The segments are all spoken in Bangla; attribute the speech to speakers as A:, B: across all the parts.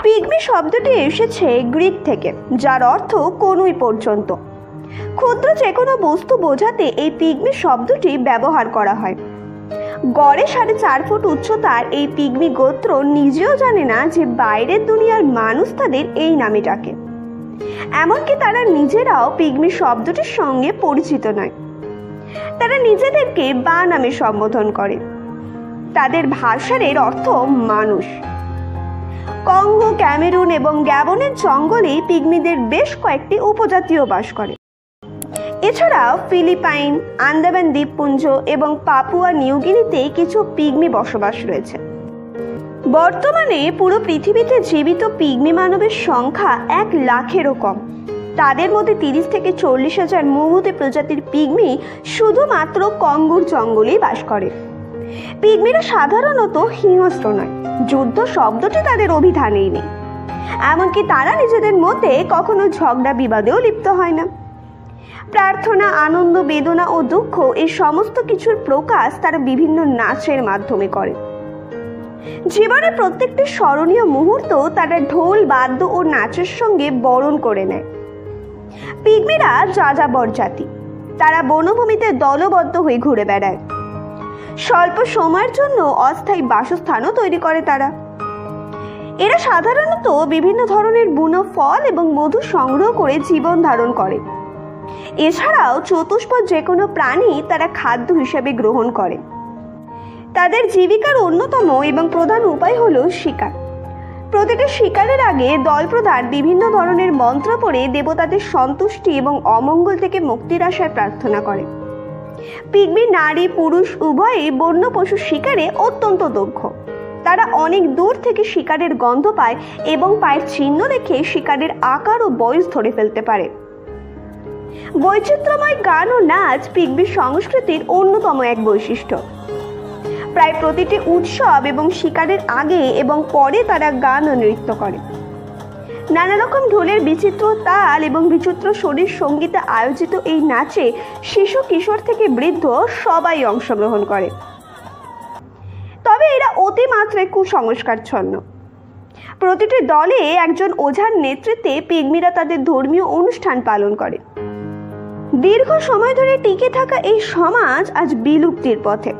A: পিগমি শব্দটি এসেছে গ্রিক থেকে, যার অর্থ কনুই পর্যন্ত। ক্ষুদ্র যে কোনো বস্তু বোঝাতে এই পিগমি শব্দটি ব্যবহার করা হয়। গড়ে 4.5 ফুট উচ্চতার এই পিগমি গোত্র নিজেও জানে না যে বাইরের দুনিয়ার মানুষ তাদের এই নামে ডাকে। এমনকি তারা নিজেরাও পিগমি শব্দটির সঙ্গে পরিচিত নয়। তারা নিজেদেরকে বা নামে সম্বোধন করে। তাদের ভাষার এর অর্থ মানুষ। কঙ্গো, ক্যামেরুন এবং গ্যাবনের জঙ্গলে পিগমিদের বেশ কয়েকটি উপজাতীয় বাস করে। এছাড়াও ফিলিপাইন, আন্দামান দ্বীপপুঞ্জ এবং পাপুয়া নিউগিনিতে কিছু পিগমি বসবাস রয়েছে। বর্তমানে পুরো পৃথিবীতে জীবিত পিগমি মানবের সংখ্যা 1 লাখেরও কম। তাদের মধ্যে 30 থেকে 40 হাজার মুহুতে প্রজাতির পিগমি শুধুমাত্র কঙ্গোর জঙ্গলেই বাস করে। পিগমিরা সাধারণত হিংস্র নয়। যুদ্ধ শব্দটি তাদের অভিধানেই নেই। এমনকি তারা নিজেদের মধ্যে কখনো ঝগড়া বিবাদেও লিপ্ত হয় না। প্রার্থনা, আনন্দ, বেদনা ও দুঃখ এই সমস্ত কিছুর প্রকাশ তারা বিভিন্ন নাচের মাধ্যমে করে। জীবনের প্রত্যেকটি স্মরণীয় মুহূর্ত তারা ঢোল, বাদ্য ও নাচের সঙ্গে বরণ করে নেয়। পিগমিরা যাযাবর জাতি। তারা বনভূমিতে দলবদ্ধ হয়ে ঘুরে বেড়ায়। স্বল্প সময়ের জন্য অস্থায়ী বাসস্থানও তৈরি করে তারা। এরা সাধারণত বিভিন্ন ধরনের বুনো ফল এবং মধু সংগ্রহ করে জীবন ধারণ করে। এছাড়াও চতুষ্পদ যে কোনো প্রাণী তারা খাদ্য হিসেবে গ্রহণ করে। তাদের জীবিকার অন্যতম এবং প্রধান উপায় হলো শিকার। প্রতিটি শিকারের আগে দল প্রধান বিভিন্ন ধরনের মন্ত্র পড়ে দেবতাদের সন্তুষ্টি এবং অমঙ্গল থেকে মুক্তির আশায় প্রার্থনা করে। পিগমি নারী পুরুষ উভয়ই বন্য পশু শিকারে অত্যন্ত দক্ষ। তারা অনেক দূর থেকে শিকারের গন্ধ পায় এবং পায়ের চিহ্ন দেখে শিকারের আকার ও বয়স ধরে ফেলতে পারে। বৈচিত্র্যময় গান ও নাচ পিগমি সংস্কৃতির অন্যতম এক বৈশিষ্ট্য। প্রায় প্রতিটি উৎসব এবং শিকারের আগে এবং পরে তারা গান ও নৃত্য করে। নানা রকম ঢোলের বিচিত্র তাল এবং বিচিত্র শরীর সঙ্গীতে আয়োজিত এই নাচে শিশু, কিশোর থেকে বৃদ্ধ সবাই অংশগ্রহণ করে। তবে এরা অতিমাত্রায় কুসংস্কারচ্ছন্ন। প্রতিটি দলে একজন ওঝার নেতৃত্বে পিগমিরা তাদের ধর্মীয় অনুষ্ঠান পালন করে। দীর্ঘ সময় ধরে টিকে থাকা এই সমাজ আজ বিলুপ্তির পথে।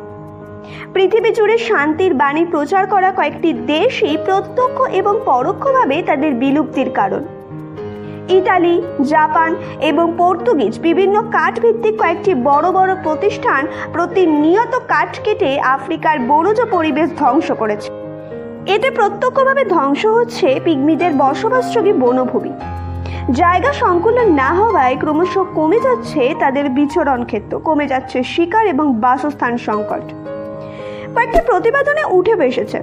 A: পৃথিবী জুড়ে শান্তির বাণী প্রচার করা কয়েকটি দেশই প্রত্যক্ষ এবং পরোক্ষভাবে তাদের বিলুপ্তির কারণ। ইতালি, জাপান এবং পর্তুগিজ বিভিন্ন কাঠ ভিত্তিক কয়েকটি বড় বড় প্রতিষ্ঠান প্রতিনিয়ত কাঠ কেটে আফ্রিকার বনজ পরিবেশ ধ্বংস করেছে। এতে প্রত্যক্ষভাবে ধ্বংস হচ্ছে পিগমিদের বসবাসযোগ্য বনভূমি। জায়গা সংকুলন না হওয়ায় ক্রমশ কমে যাচ্ছে তাদের বিচরণ ক্ষেত্র, কমে যাচ্ছে শিকার এবং বাসস্থান সংকট। কয়েকটি প্রতিবেদনে উঠে এসেছে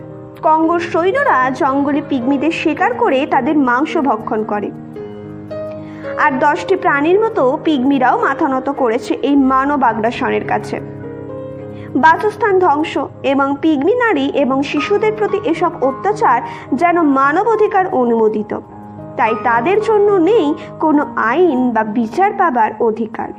A: কঙ্গোর সৈন্যরা জঙ্গলে পিগমিদের শিকার করে তাদের মাংস ভক্ষণ করে। আর 10টি প্রাণীর মতো পিগমিরাও মাথা নত করেছে এই মানব আগ্রাসনের কাছে। বাসস্থান ধ্বংস এবং পিগমি নারী এবং শিশুদের প্রতি এসব অত্যাচার যেন মানবাধিকার অনুমোদিত। তাই তাদের জন্য নেই কোনো আইন বা বিচার পাবার অধিকার।